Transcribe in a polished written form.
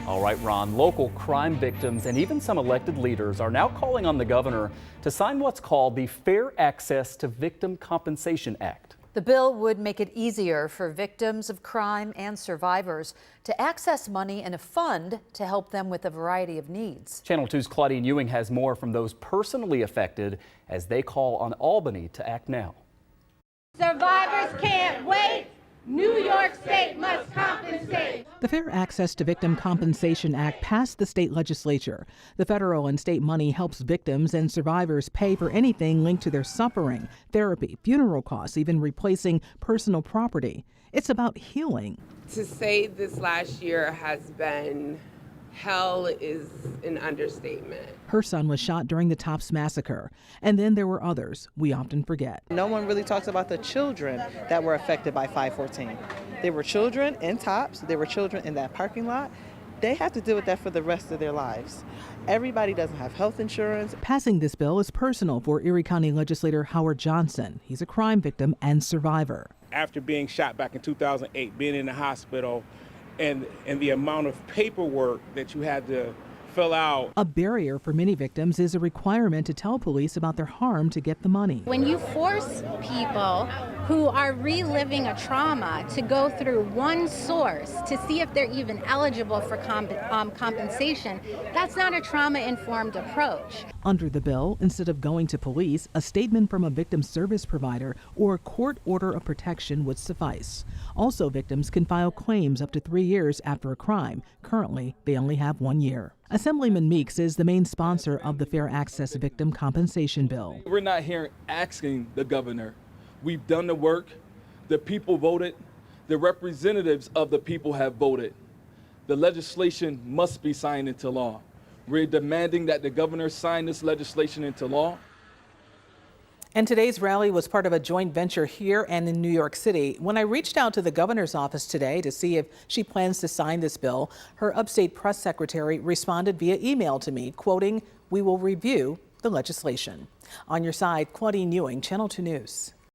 All right, Ron, local crime victims and even some elected leaders are now calling on the governor to sign what's called the Fair Access to Victim Compensation Act. The bill would make it easier for victims of crime and survivors to access money in a fund to help them with a variety of needs. Channel 2's Claudine Ewing has more from those personally affected as they call on Albany to act now. Survivors can't wait. New York State must compensate. The Fair Access to Victim Compensation Act passed the state legislature. The federal and state money helps victims and survivors pay for anything linked to their suffering, therapy, funeral costs, even replacing personal property. It's about healing. To say this last year has been hell is an understatement. Her son was shot during the Tops massacre, and then there were others we often forget. No one really talks about the children that were affected by 514. There were children in Tops, there were children in that parking lot. They have to deal with that for the rest of their lives. Everybody doesn't have health insurance. Passing this bill is personal for Erie County legislator Howard Johnson. He's a crime victim and survivor. After being shot back in 2008, being in the hospital, and the amount of paperwork that you had to fill out. A barrier for many victims is a requirement to tell police about their harm to get the money. When you force people who are reliving a trauma to go through one source to see if they're even eligible for compensation, that's not a trauma-informed approach. Under the bill, instead of going to police, a statement from a victim service provider or a court order of protection would suffice. Also, victims can file claims up to 3 years after a crime. Currently, they only have 1 year. Assemblyman Meeks is the main sponsor of the Fair Access Victim Compensation Bill. We're not here asking the governor. We've done the work. The people voted. The representatives of the people have voted. The legislation must be signed into law. We're demanding that the governor sign this legislation into law. And today's rally was part of a joint venture here and in New York City. When I reached out to the governor's office today to see if she plans to sign this bill, her upstate press secretary responded via email to me, quoting, "We will review the legislation." On your side, Claudine Ewing, Channel 2 News.